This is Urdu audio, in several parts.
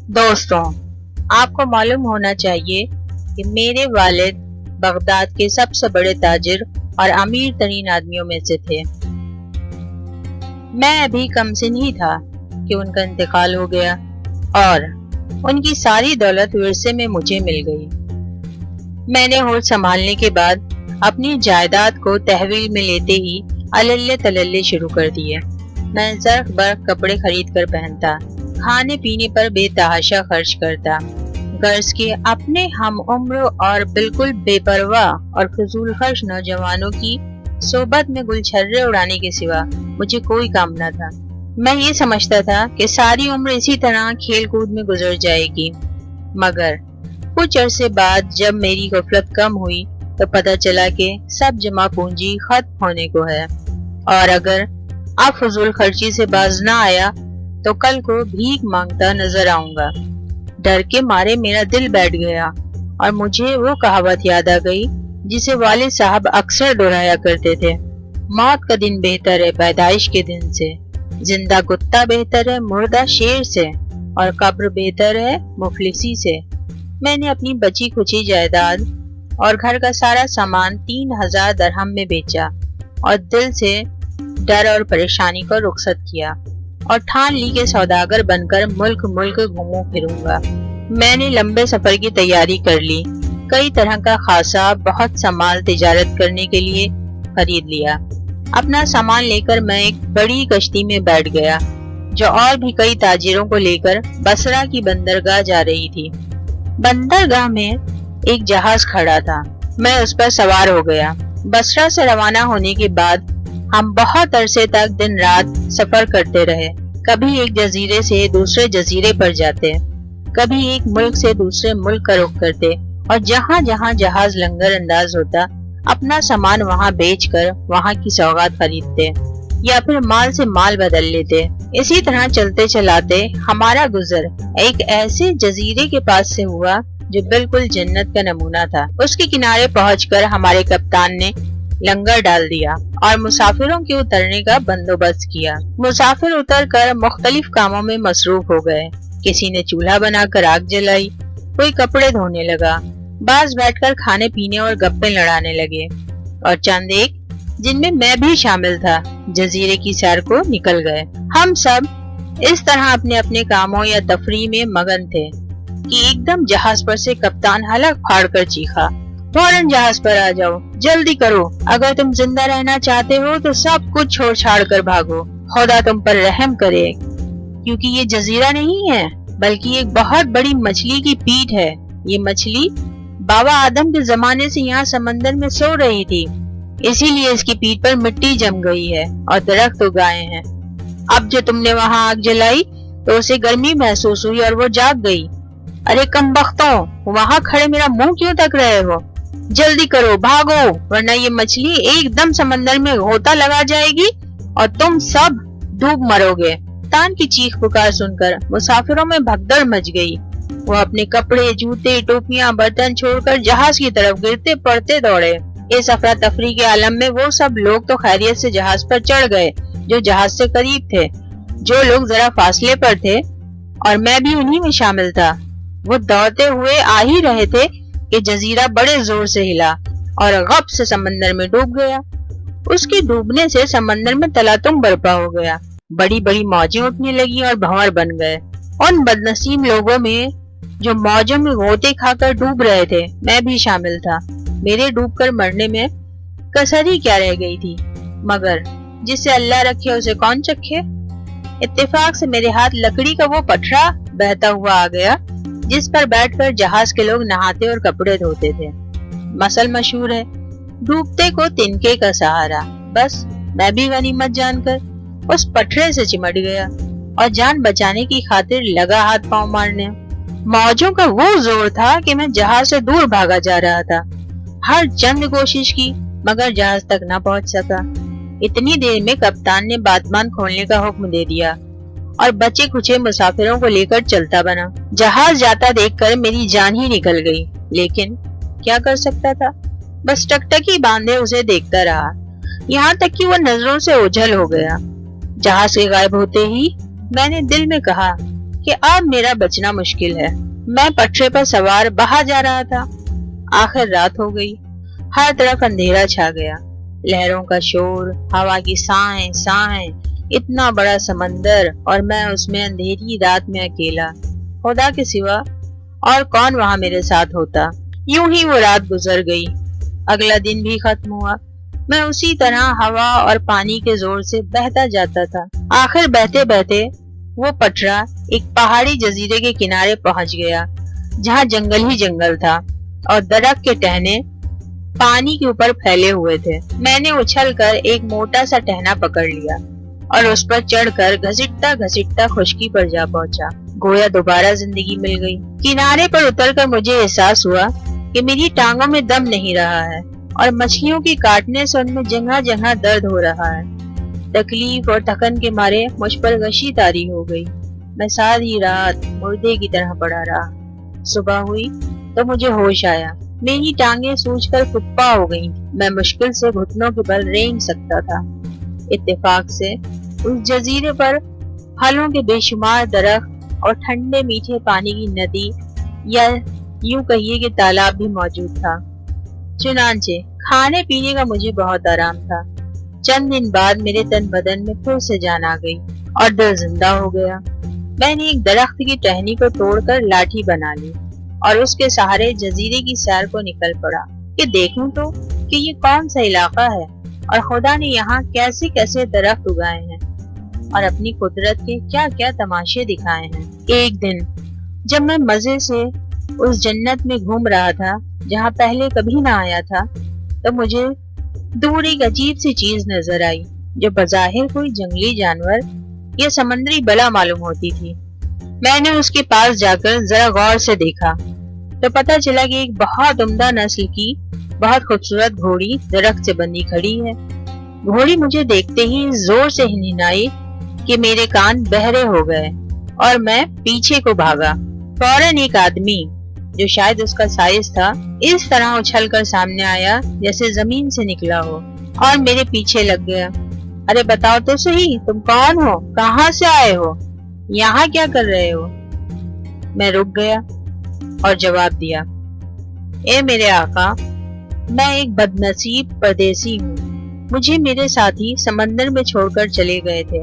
دوستوں، آپ کو معلوم ہونا چاہیے کہ میرے والد بغداد کے سب سے بڑے تاجر اور امیر ترین آدمیوں میں سے تھے۔ میں ابھی کم سن ہی تھا کہ ان کا انتقال ہو گیا اور ان کی ساری دولت ورثے میں مجھے مل گئی۔ میں نے ہوش سنبھالنے کے بعد اپنی جائیداد کو تحویل میں لیتے ہی اللے تللے شروع کر دیے۔ میں زرق برق کپڑے خرید کر پہنتا، کھانے پینے پر بے تحاشا خرچ کرتا، غرض کے اپنے ہم عمر اور بالکل بے پرواہ اور فضول خرچ نوجوانوں کی صحبت میں گلچھرے اڑانے کے سوا مجھے کوئی کام نہ تھا۔ میں یہ سمجھتا تھا کہ ساری عمر اسی طرح کھیل کود میں گزر جائے گی، مگر کچھ عرصے بعد جب میری غفلت کم ہوئی تو پتہ چلا کہ سب جمع پونجی ختم ہونے کو ہے، اور اگر اب فضول خرچی سے باز نہ آیا تو کل کو بھیک مانگتا نظر آؤں گا۔ ڈر کے مارے میرا دل بیٹھ گیا اور مجھے وہ کہاوت یاد آ گئی جسے والد صاحب اکثر دہرایا کرتے تھے: موت کا دن بہتر ہے پیدائش کے دن سے، زندہ کتا بہتر ہے مردہ شیر سے، اور قبر بہتر ہے مفلسی سے۔ میں نے اپنی بچی کھچی جائیداد اور گھر کا سارا سامان 3000 درہم میں بیچا اور دل سے ڈر اور پریشانی کو رخصت کیا اور ٹھان لی کہ سوداگر بن کر ملک گھوموں پھروں گا۔ میں نے لمبے سفر کی تیاری کر لی، کئی طرح کا خاصا بہت سا مال تجارت کرنے کے لیے خرید لیا۔ اپنا سامان لے کر میں ایک بڑی کشتی میں بیٹھ گیا جو اور بھی کئی تاجروں کو لے کر بصرہ کی بندرگاہ جا رہی تھی۔ بندرگاہ میں ایک جہاز کھڑا تھا، میں اس پر سوار ہو گیا۔ بصرہ سے روانہ ہونے کے بعد ہم بہت عرصے تک دن رات سفر کرتے رہے، کبھی ایک جزیرے سے دوسرے جزیرے پر جاتے، کبھی ایک ملک سے دوسرے ملک کا رخ کرتے، اور جہاں جہاں جہاز لنگر انداز ہوتا اپنا سامان وہاں بیچ کر وہاں کی سوغات خریدتے یا پھر مال سے مال بدل لیتے۔ اسی طرح چلتے چلاتے ہمارا گزر ایک ایسے جزیرے کے پاس سے ہوا جو بالکل جنت کا نمونہ تھا۔ اس کے کنارے پہنچ کر ہمارے کپتان نے لنگر ڈال دیا اور مسافروں کے اترنے کا بندوبست کیا۔ مسافر اتر کر مختلف کاموں میں مصروف ہو گئے، کسی نے چولہا بنا کر آگ جلائی، کوئی کپڑے دھونے لگا، بعض بیٹھ کر کھانے پینے اور گپیں لڑانے لگے، اور چند ایک جن میں میں بھی شامل تھا جزیرے کی سیر کو نکل گئے۔ ہم سب اس طرح اپنے اپنے کاموں یا تفریح میں مگن تھے کہ ایک دم جہاز پر سے کپتان حلق پھاڑ کر چیخا: فوراً جہاز پر آ جاؤ، جلدی کرو، اگر تم زندہ رہنا چاہتے ہو تو سب کچھ چھوڑ چھاڑ کر بھاگو، خدا تم پر رحم کرے، کیونکہ یہ جزیرہ نہیں ہے بلکہ ایک بہت بڑی مچھلی کی پیٹھ ہے۔ یہ مچھلی بابا آدم کے زمانے سے یہاں سمندر میں سو رہی تھی، اسی لیے اس کی پیٹھ پر مٹی جم گئی ہے اور درخت اگائے ہیں۔ اب جو تم نے وہاں آگ جلائی تو اسے گرمی محسوس ہوئی اور وہ جاگ گئی۔ ارے کم بختوں، وہاں کھڑے میرا منہ کیوں تک رہے ہو؟ جلدی کرو، بھاگو، ورنہ یہ مچھلی ایک دم سمندر میں غوطہ لگا جائے گی اور تم سب ڈوب مرو گے۔ کپتان کی چیخ پکار سن کر مسافروں میں بھگدڑ مچ گئی۔ وہ اپنے کپڑے، جوتے، ٹوپیاں، برتن چھوڑ کر جہاز کی طرف گرتے پڑتے دوڑے۔ اس افراتفری کے عالم میں وہ سب لوگ تو خیریت سے جہاز پر چڑھ گئے جو جہاز سے قریب تھے، جو لوگ ذرا فاصلے پر تھے، اور میں بھی انہی میں شامل تھا، وہ دوڑتے ہوئے آ ہی رہے تھے کہ جزیرہ بڑے زور سے ہلا اور غپ سے سمندر میں ڈوب گیا۔ اس کے ڈوبنے سے سمندر میں تلاتم برپا ہو گیا، بڑی بڑی موجیں اٹھنے لگی اور بھنور بن گئے۔ ان بدنصیب لوگوں میں جو موجوں میں غوطے کھا کر ڈوب رہے تھے میں بھی شامل تھا۔ میرے ڈوب کر مرنے میں کسر ہی کیا رہ گئی تھی، مگر جسے اللہ رکھے اسے کون چکھے۔ اتفاق سے میرے ہاتھ لکڑی کا وہ پٹھرا بہتا ہوا آ گیا جس پر بیٹھ کر جہاز کے لوگ نہاتے اور کپڑے دھوتے تھے۔ مثل مشہور ہے: ڈوبتے کو تنکے کا سہارا۔ بس میں بھی غنیمت جان کر اس پٹھرے سے چمٹ گیا اور جان بچانے کی خاطر لگا ہاتھ پاؤں مارنے۔ موجوں کا وہ زور تھا کہ میں جہاز سے دور بھاگا جا رہا تھا، ہر چند کوشش کی مگر جہاز تک نہ پہنچ سکا۔ اتنی دیر میں کپتان نے باتمان کھولنے کا حکم دے دیا اور بچے کچے مسافروں کو لے کر چلتا بنا۔ جہاز جاتا دیکھ کر میری جان ہی نکل گئی، لیکن کیا کر سکتا تھا، بس ٹکٹکی باندھے اسے دیکھتا رہا، یہاں تک کہ وہ نظروں سے اوجھل ہو گیا۔ جہاز کے غائب ہوتے ہی میں نے دل میں کہا کہ اب میرا بچنا مشکل ہے۔ میں پٹرے پر سوار باہر جا رہا تھا۔ آخر رات ہو گئی، ہر طرف اندھیرا چھا گیا، لہروں کا شور، ہوا کی سائیں سائیں، اتنا بڑا سمندر اور میں اس میں اندھیری رات میں اکیلا۔ خدا کے سوا اور کون وہاں میرے ساتھ ہوتا؟ یوں ہی وہ رات گزر گئی۔ اگلا دن بھی ختم ہوا۔ میں اسی طرح ہوا اور پانی کے زور سے بہتا جاتا تھا۔ آخر بہتے بہتے وہ پٹرا ایک پہاڑی جزیرے کے کنارے پہنچ گیا، جہاں جنگل ہی جنگل تھا اور درخت کے ٹہنے پانی کے اوپر پھیلے ہوئے تھے۔ میں نے اچھل کر ایک موٹا سا ٹہنا پکڑ لیا اور اس پر چڑھ کر گھسٹتا گھسٹتا خشکی پر جا پہنچا۔ گویا دوبارہ زندگی مل گئی۔ کنارے پر اتر کر مجھے احساس ہوا کہ میری ٹانگوں میں دم نہیں رہا ہے اور مچھلیوں کے کاٹنے سے ان میں جگہ جگہ درد ہو رہا ہے۔ تکلیف اور تھکن کے مارے مجھ پر غشی طاری ہو گئی۔ میں ساری رات مردے کی طرح پڑا رہا۔ صبح ہوئی تو مجھے ہوش آیا۔ میری ٹانگیں سوج کر کھپا ہو گئی۔ میں مشکل سے گھٹنوں کے بل رینگ سکتا تھا۔ اتفاق سے اس جزیرے پر پھلوں کے بے شمار درخت اور ٹھنڈے میٹھے پانی کی ندی یا یوں کہیے کہ تالاب بھی موجود تھا۔ چنانچہ کھانے پینے کا مجھے بہت آرام تھا۔ چند دن بعد میرے تن بدن میں پھر سے جان آ گئی اور دل زندہ ہو گیا۔ میں نے ایک درخت کی ٹہنی کو توڑ کر لاٹھی بنا لی اور اس کے سہارے جزیرے کی سیر کو نکل پڑا کہ دیکھوں تو کہ یہ کون سا علاقہ ہے اور خدا نے یہاں کیسے کیسے درخت اگائے ہیں اور اپنی قدرت کے کیا کیا تماشے دکھائے ہیں۔ ایک دن جب میں مزے سے اس جنت میں گھوم رہا تھا جہاں پہلے کبھی نہ آیا تھا تو مجھے دور ایک عجیب سی چیز نظر آئی جو بظاہر کوئی جنگلی جانور یا سمندری بلا معلوم ہوتی تھی۔ میں نے اس کے پاس جا کر ذرا غور سے دیکھا تو پتہ چلا کہ ایک بہت عمدہ نسل کی بہت خوبصورت گھوڑی درخت سے بندھی کھڑی ہے۔ گھوڑی مجھے دیکھتے ہی زور سے ہنہنائی کہ میرے کان بہرے ہو گئے اور میں پیچھے کو بھاگا۔ فوراً ایک آدمی جو شاید اس کا سائز تھا اس طرح اچھل کر سامنے آیا جیسے زمین سے نکلا ہو اور میرے پیچھے لگ گیا۔ ارے بتاؤ تو صحیح، تم کون ہو؟ کہاں سے آئے ہو؟ یہاں کیا کر رہے ہو؟ میں رک گیا اور جواب دیا، اے میرے آقا، میں ایک بدنصیب پردیسی ہوں۔ مجھے میرے ساتھی سمندر میں چھوڑ کر چلے گئے تھے۔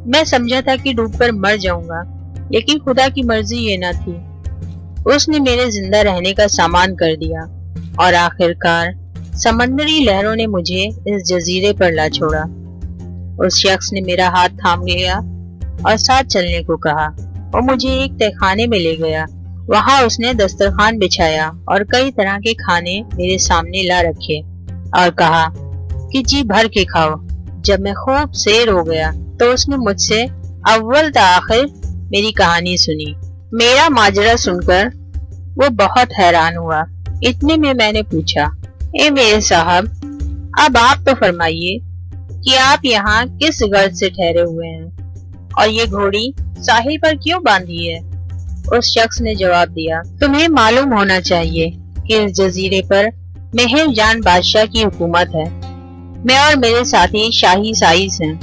میں سمجھا تھا کہ ڈوب کر مر جاؤں گا، لیکن خدا کی مرضی یہ نہ تھی۔ اس نے میرے زندہ رہنے کا سامان کر دیا اور آخر کار سمندری لہروں نے مجھے اس جزیرے پر لا چھوڑا۔ اس شخص نے میرا ہاتھ تھام لیا اور ساتھ چلنے کو کہا۔ وہ مجھے ایک تہخانے میں لے گیا۔ وہاں اس نے دسترخوان بچھایا اور کئی طرح کے کھانے میرے سامنے لا رکھے اور کہا کہ جی بھر کے کھاؤ۔ جب میں خوب سیر ہو گیا تو اس نے مجھ سے اول تا آخر میری کہانی سنی۔ میرا ماجرا سن کر وہ بہت حیران ہوا۔ اتنے میں میں نے پوچھا، اے میرے صاحب، اب آپ تو فرمائیے کہ آپ یہاں کس غرض سے ٹھہرے ہوئے ہیں اور یہ گھوڑی ساحل پر کیوں باندھی ہے؟ اس شخص نے جواب دیا، تمہیں معلوم ہونا چاہیے کہ اس جزیرے پر مہر جان بادشاہ کی حکومت ہے۔ میں اور میرے ساتھی شاہی سائز ہیں۔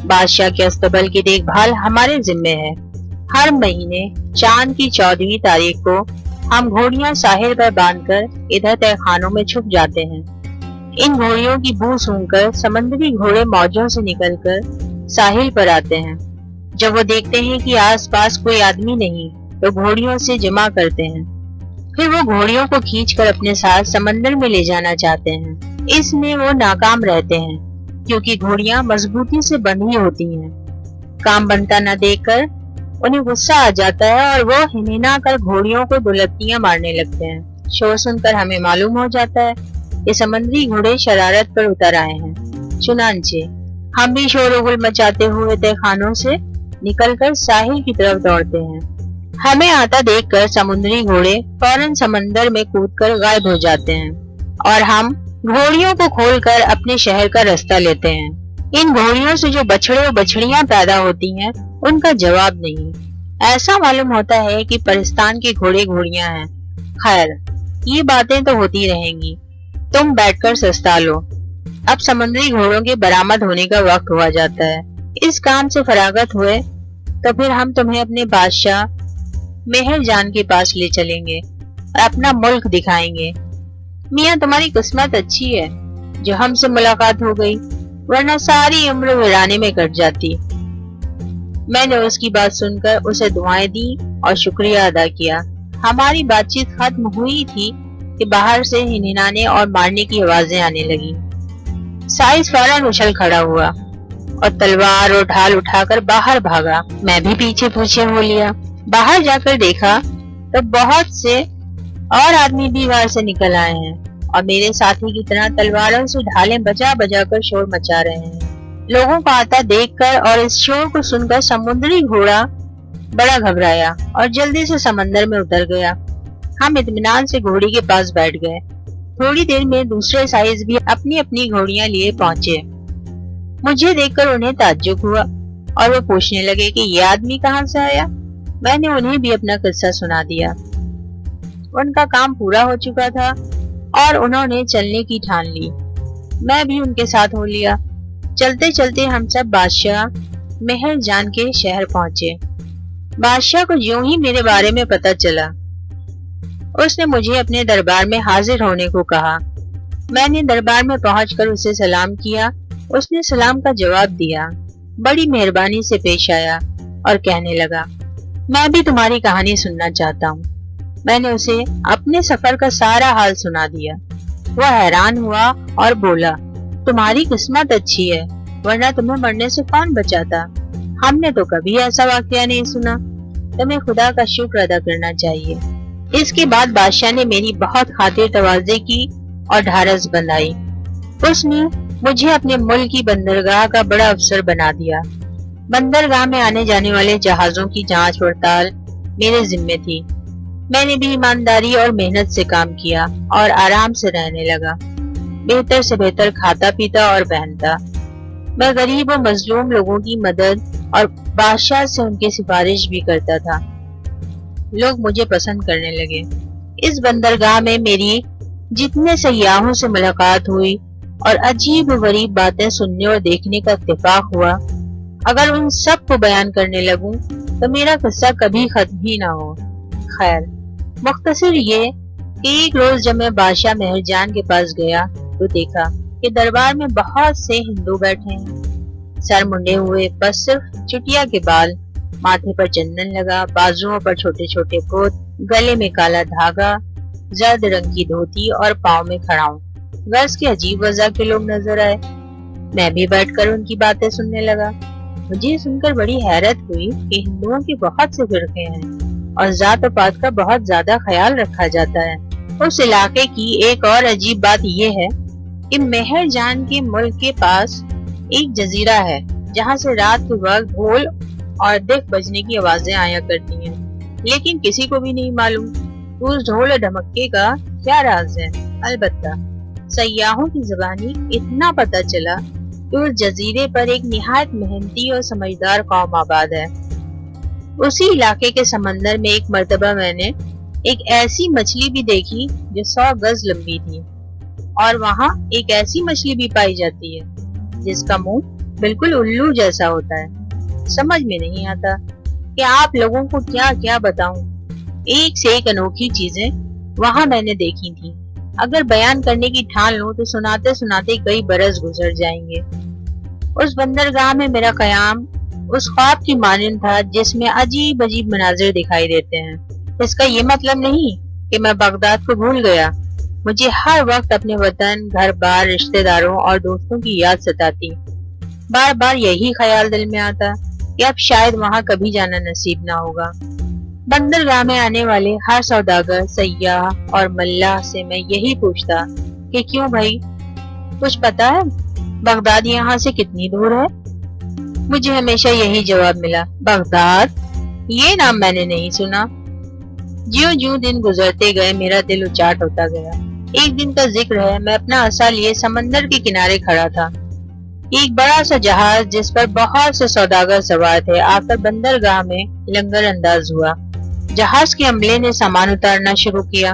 بادشاہ کے استبل کی دیکھ بھال ہمارے ذمے ہے۔ ہر مہینے چاند کی 14ویں تاریخ کو ہم گھوڑیاں ساحل پر باندھ کر ادھر تہخانوں میں چھپ جاتے ہیں۔ ان گھوڑیوں کی بو سونگھ کر سمندری گھوڑے موجوں سے نکل کر ساحل پر آتے ہیں۔ جب وہ دیکھتے ہیں کہ آس پاس کوئی آدمی نہیں تو گھوڑیوں سے جمع کرتے ہیں۔ پھر وہ گھوڑیوں کو کھینچ کر اپنے ساتھ سمندر میں لے جانا چاہتے ہیں۔ اس میں وہ ناکام رہتے ہیں کیونکہ گھوڑیاں مضبوطی سے بندھی ہوتی ہیں۔ کام بنتا نہ دیکھ کر انہیں غصہ آ جاتا ہے اور وہ ہنہنا کر گھوڑیوں کو دلتیاں مارنے لگتے ہیں۔ شور سن کر ہمیں معلوم ہو جاتا ہے کہ سمندری گھوڑے شرارت پر اتر آئے ہیں۔ چنانچہ ہم بھی شور و غل مچاتے ہوئے تہخانوں سے نکل کر ساحل کی طرف دوڑتے ہیں۔ ہمیں آتا دیکھ کر سمندری گھوڑے فوراً سمندر میں کود کر غائب ہو جاتے ہیں اور ہم گھوڑیوں کو کھول کر اپنے شہر کا راستہ لیتے ہیں۔ ان گھوڑیوں سے جو بچڑے و بچڑیاں پیدا ہوتی ہیں ان کا جواب نہیں۔ ایسا معلوم ہوتا ہے کہ پرستان کے گھوڑے گھوڑیاں ہیں۔ خیر، یہ باتیں تو ہوتی رہیں گی، تم بیٹھ کر سستا لو۔ اب سمندری گھوڑوں کے برآمد ہونے کا وقت ہوا جاتا ہے۔ اس کام سے فراغت ہوئے تو پھر ہم تمہیں اپنے بادشاہ مہر جان کے پاس لے چلیں گے اور اپنا ملک دکھائیں گے۔ میاں تمہاری قسمت اچھی ہے جو ہم سے ملاقات ہو گئی، ورنہ ساری عمر ویرانے میں کٹ جاتی۔ میں نے اس کی بات سن کر اسے دعائیں دی اور شکریہ ادا کیا۔ ہماری بات چیت ختم ہوئی تھی کہ باہر سے ہنہنانے اور مارنے کی آوازیں آنے لگی۔ سائز فوراً اچھل کھڑا ہوا اور تلوار اور ڈھال اٹھا کر باہر بھاگا۔ میں بھی پیچھے پیچھے ہو لیا۔ باہر جا کر دیکھا تو بہت سے اور آدمی بھی باہر سے نکل آئے ہیں اور میرے ساتھی کی طرح تلواروں سے ڈھالیں بجا بجا کر شور مچا رہے ہیں۔ لوگوں کو آتا دیکھ کر اور اس شور کو سن کر سمندری گھوڑا بڑا گھبرایا اور جلدی سے سمندر میں اتر گیا۔ ہم اطمینان سے گھوڑی کے پاس بیٹھ گئے۔ تھوڑی دیر میں دوسرے سائز بھی اپنی اپنی گھوڑیاں لیے پہنچے۔ مجھے دیکھ کر انہیں تعجب ہوا اور وہ پوچھنے لگے کہ یہ آدمی کہاں سے آیا۔ میں نے انہیں بھی اپنا قصہ سنا دیا۔ ان کا کام پورا ہو چکا تھا اور انہوں نے چلنے کی ٹھان لی۔ میں بھی ان کے ساتھ ہو لیا۔ چلتے چلتے ہم سب بادشاہ مہر جان کے شہر پہنچے۔ بادشاہ کو یوں ہی میرے بارے میں پتہ چلا، اس نے مجھے اپنے دربار میں حاضر ہونے کو کہا۔ میں نے دربار میں پہنچ کر اسے سلام کیا۔ اس نے سلام کا جواب دیا، بڑی مہربانی سے پیش آیا اور کہنے لگا، میں بھی تمہاری کہانی سننا چاہتا ہوں۔ میں نے اسے اپنے سفر کا سارا حال سنا دیا۔ وہ حیران ہوا اور بولا، تمہاری قسمت اچھی ہے، ورنہ تمہیں مرنے سے کون بچاتا؟ ہم نے تو کبھی ایسا واقعہ نہیں سنا۔ تمہیں خدا کا شکر ادا کرنا چاہیے۔ اس کے بعد بادشاہ نے میری بہت خاطر تواضع کی اور ڈھارس بندھائی۔ اس نے مجھے اپنے ملک کی بندرگاہ کا بڑا افسر بنا دیا۔ بندرگاہ میں آنے جانے والے جہازوں کی جانچ پڑتال میرے ذمے تھی۔ میں نے بھی ایمانداری اور محنت سے کام کیا اور آرام سے رہنے لگا۔ بہتر سے بہتر کھاتا پیتا اور پہنتا۔ میں غریب و مظلوم لوگوں کی مدد اور بادشاہ سے ان کی سفارش بھی کرتا تھا۔ لوگ مجھے پسند کرنے لگے۔ اس بندرگاہ میں میری جتنے سیاحوں سے ملاقات ہوئی اور عجیب و غریب باتیں سننے اور دیکھنے کا اتفاق ہوا، اگر ان سب کو بیان کرنے لگوں تو میرا قصہ کبھی ختم ہی نہ ہو۔ خیر، مختصر یہ کہ ایک روز جب میں بادشاہ مہر جان کے پاس گیا تو دیکھا کہ دربار میں بہت سے ہندو بیٹھے ہیں، سر منڈے ہوئے، بس صرف چٹیا کے بال، ماتھے پر چندن لگا، بازوؤں پر چھوٹے چھوٹے پوت، گلے میں کالا دھاگا، زرد رنگ کی دھوتی اور پاؤں میں کھڑاؤں۔ غرض کے عجیب وضع کے لوگ نظر آئے۔ میں بھی بیٹھ کر ان کی باتیں سننے لگا۔ مجھے سن کر بڑی حیرت ہوئی کہ ہندوؤں کے بہت سے فرقے ہیں اور ذات و پات کا بہت زیادہ خیال رکھا جاتا ہے۔ اس علاقے کی ایک اور عجیب بات یہ ہے کہ مہر جان کے ملک کے پاس ایک جزیرہ ہے جہاں سے رات کے وقت ڈھول اور دف بجنے کی آوازیں آیا کرتی ہیں، لیکن کسی کو بھی نہیں معلوم اس ڈھول و ڈھمکے کا کیا راز ہے۔ البتہ سیاحوں کی زبانی اتنا پتہ چلا کہ اس جزیرے پر ایک نہایت محنتی اور سمجھدار قوم آباد ہے۔ اسی علاقے کے سمندر میں ایک مرتبہ میں نے ایک ایسی مچھلی بھی دیکھی جو 100 گز لمبی تھی، اور وہاں ایک ایسی مچھلی بھی پائی جاتی ہے جس کا منہ بالکل الو جیسا ہوتا ہے۔ سمجھ میں نہیں آتا کہ آپ لوگوں کو کیا کیا بتاؤں۔ ایک سے ایک انوکھی چیزیں وہاں میں نے دیکھی تھی۔ اگر بیان کرنے کی ٹھان لوں تو سناتے سناتے کئی برس گزر جائیں گے۔ اس بندرگاہ میں میرا قیام اس خواب کی مانند تھا جس میں عجیب عجیب مناظر دکھائی دیتے ہیں۔ اس کا یہ مطلب نہیں کہ میں بغداد کو بھول گیا۔ مجھے ہر وقت اپنے وطن، گھر بار، رشتہ داروں اور دوستوں کی یاد ستاتی۔ بار بار یہی خیال دل میں آتا کہ اب شاید وہاں کبھی جانا نصیب نہ ہوگا۔ بندرگاہ میں آنے والے ہر سوداگر، سیاح اور ملاح سے میں یہی پوچھتا کہ کیوں بھائی، کچھ پتا ہے بغداد یہاں سے کتنی دور ہے؟ مجھے ہمیشہ یہی جواب ملا، بغداد؟ یہ نام میں نے نہیں سنا۔ جیوں جیوں دن گزرتے گئے میرا دل اچاٹ ہوتا گیا۔ ایک دن کا ذکر ہے، میں اپنا عصا لیے سمندر کے کنارے کھڑا تھا۔ ایک بڑا سا جہاز جس پر بہت سے سوداگر سوار تھے آ کر بندرگاہ میں لنگر انداز ہوا۔ جہاز کے عملے نے سامان اتارنا شروع کیا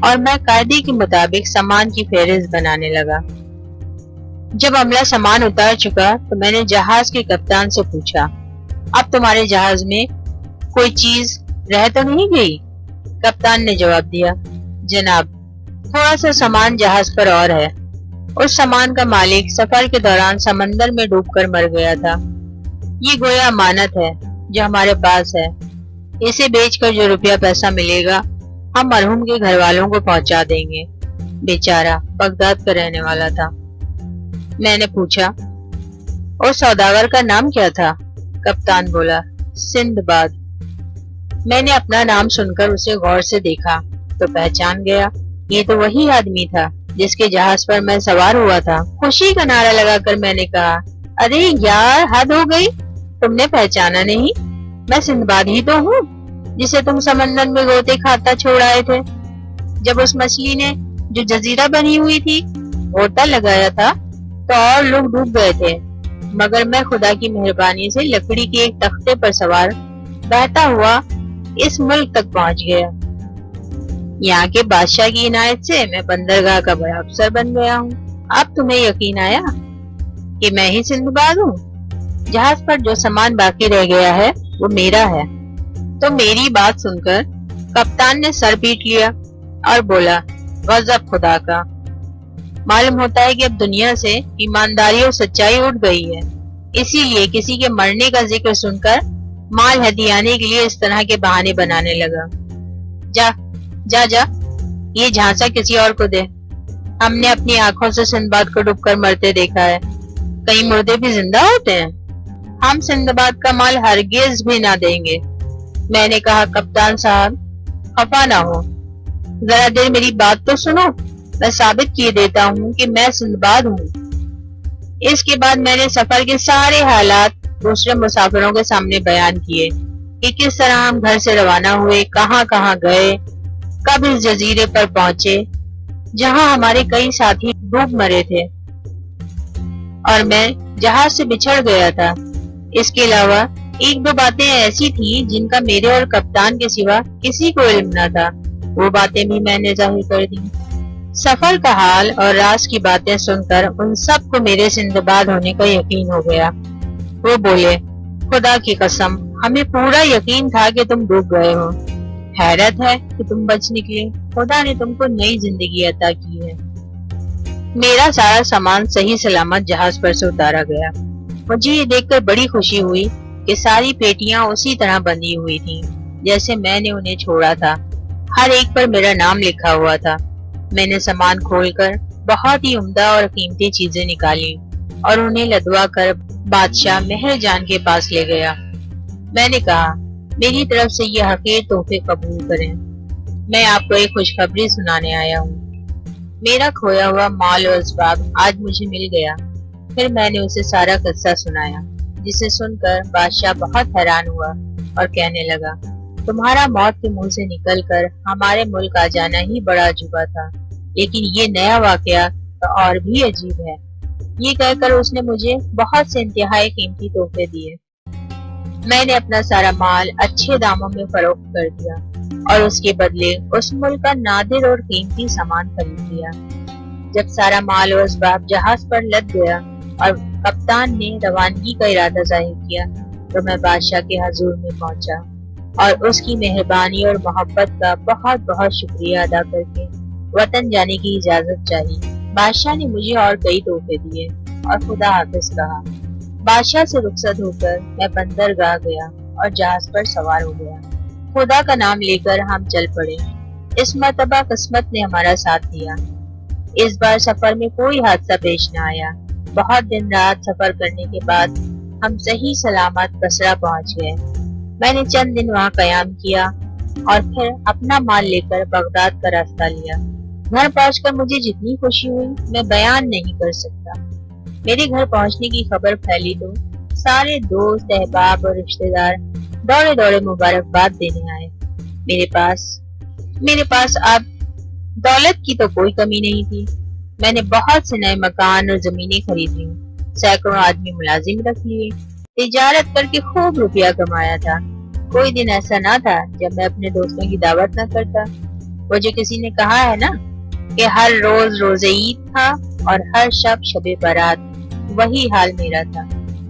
اور میں قاعدے کے مطابق سامان کی فہرست بنانے لگا۔ جب عملہ سامان اتار چکا تو میں نے جہاز کے کپتان سے پوچھا، اب تمہارے جہاز میں کوئی چیز رہ تو نہیں گئی؟ کپتان نے جواب دیا، جناب تھوڑا سا سامان جہاز پر اور ہے۔ اس سامان کا مالک سفر کے دوران سمندر میں ڈوب کر مر گیا تھا۔ یہ گویا امانت ہے جو ہمارے پاس ہے، اسے بیچ کر جو روپیہ پیسہ ملے گا ہم مرحوم کے گھر والوں کو پہنچا دیں گے۔ بیچارہ بغداد کا رہنے والا تھا۔ میں نے پوچھا، اور سوداگر کا نام کیا تھا؟ کپتان بولا، سندباد۔ میں نے اپنا نام سن کر اسے غور سے دیکھا تو پہچان گیا، یہ تو وہی آدمی تھا جس کے جہاز پر میں سوار ہوا تھا۔ خوشی کا نعرہ لگا کر میں نے کہا، ارے یار حد ہو گئی، تم نے پہچانا نہیں؟ میں سندباد ہی تو ہوں جسے تم سمندر میں غوطے کھاتا چھوڑ آئے تھے جب اس مچھلی نے جو جزیرہ بنی ہوئی تھی غوطہ لگایا تھا تو اور لوگ ڈوب گئے تھے، مگر میں خدا کی مہربانی سے لکڑی کے ایک تختے پر سوار بہتا ہوا اس ملک تک پہنچ گیا۔ یہاں کے بادشاہ کی عنایت سے میں بندرگاہ کا بڑا افسر بن گیا ہوں۔ اب تمہیں یقین آیا کہ میں ہی سندباد ہوں؟ جہاز پر جو سامان باقی رہ گیا ہے وہ میرا ہے۔ تو میری بات سن کر کپتان نے سر پیٹ لیا اور بولا، غضب خدا کا! معلوم ہوتا ہے کہ اب دنیا سے ایمانداری اور سچائی اٹھ گئی ہے، اسی لیے کسی کے مرنے کا ذکر سن کر مال ہدیانے کے لیے اس طرح کے بہانے بنانے لگا۔ جا جا جا، یہ جھانسا کسی اور کو دے۔ ہم نے اپنی آنکھوں سے سندباد کو ڈوب کر مرتے دیکھا ہے، کئی مردے بھی زندہ ہوتے ہیں۔ ہم سندباد کا مال ہرگز بھی نہ دیں گے۔ میں نے کہا، کپتان صاحب خفا نہ ہو، ذرا دیر میری بات تو سنو، میں ثابت کیے دیتا ہوں کہ میں سندباد ہوں۔ اس کے بعد میں نے سفر کے سارے حالات دوسرے مسافروں کے سامنے بیان کیے کہ کس طرح ہم گھر سے روانہ ہوئے، کہاں کہاں گئے، کب اس جزیرے پر پہنچے جہاں ہمارے کئی ساتھی ڈوب مرے تھے اور میں جہاز سے بچھڑ گیا تھا۔ اس کے علاوہ ایک دو باتیں ایسی تھیں جن کا میرے اور کپتان کے سوا کسی کو علم نہ تھا، وہ باتیں بھی میں نے ظاہر کر دی۔ سفر کا حال اور راز کی باتیں سن کر ان سب کو میرے سندباد ہونے کا یقین ہو گیا۔ وہ بولے، خدا کی قسم ہمیں پورا یقین تھا کہ تم ڈوب گئے ہو۔ حیرت ہے کہ تم بچ نکلے، خدا نے تم کو نئی زندگی عطا کی ہے۔ میرا سارا سامان صحیح سلامت جہاز پر سے اتارا گیا۔ مجھے یہ دیکھ کر بڑی خوشی ہوئی کہ ساری پیٹیاں اسی طرح بندھی ہوئی تھیں جیسے میں نے انہیں چھوڑا تھا، ہر ایک پر میرا نام لکھا ہوا تھا۔ میں نے سامان کھول کر بہت ہی عمدہ اور قیمتی چیزیں نکالی اور انہیں لدوا کر بادشاہ مہر جان کے پاس لے گیا۔ میں نے کہا، میری طرف سے یہ حقیر تحفے قبول کریں، میں آپ کو ایک خوشخبری سنانے آیا ہوں۔ میرا کھویا ہوا مال اور اسباب آج مجھے مل گیا۔ پھر میں نے اسے سارا قصہ سنایا، جسے سن کر بادشاہ بہت حیران ہوا اور کہنے لگا، تمہارا موت کے منہ سے نکل کر ہمارے ملک آ جانا ہی بڑا عجوبہ تھا، لیکن یہ نیا واقعہ تو اور بھی عجیب ہے۔ یہ کہہ کر اس نے مجھے بہت سے انتہائی قیمتی تحفے دیے۔ میں نے اپنا سارا مال اچھے داموں میں فروخت کر دیا اور اس کے بدلے اس ملک کا نادر اور قیمتی سامان خرید لیا۔ جب سارا مال اور اسباب جہاز پر لد گیا اور کپتان نے روانگی کا ارادہ ظاہر کیا تو میں بادشاہ کے حضور میں پہنچا اور اس کی مہربانی اور محبت کا بہت بہت شکریہ ادا کر کے وطن جانے کی اجازت چاہی۔ بادشاہ نے مجھے اور کئی تحفے دیے اور خدا حافظ کہا۔ بادشاہ سے رخصت ہو کر میں بندرگاہ گیا اور جہاز پر سوار ہو گیا۔ خدا کا نام لے کر ہم چل پڑے۔ اس مرتبہ قسمت نے ہمارا ساتھ دیا۔ اس بار سفر میں کوئی حادثہ پیش نہ آیا۔ بہت دن رات سفر کرنے کے بعد ہم صحیح سلامت بصرہ پہنچ گئے۔ میں نے چند دن وہاں قیام کیا اور پھر اپنا مال لے کر بغداد کا راستہ لیا۔ گھر پہنچ کر مجھے جتنی خوشی ہوئی میں بیان نہیں کر سکتا۔ میرے گھر پہنچنے کی خبر پھیلی تو سارے دوست، احباب اور رشتے دار دوڑے دوڑے مبارکباد دینے آئے۔ میرے پاس اب دولت کی تو کوئی کمی نہیں تھی۔ میں نے بہت سے نئے مکان اور زمینیں خرید لی، سینکڑوں آدمی ملازم رکھ لیے، تجارت کر کے خوب روپیہ کمایا تھا۔ کوئی دن ایسا نہ تھا جب میں اپنے دوستوں کی دعوت نہ کرتا۔ وہ جو کسی نے کہا ہے نا کہ ہر روز روز عید تھا اور ہر شب شب برات، وہی حال میرا تھا۔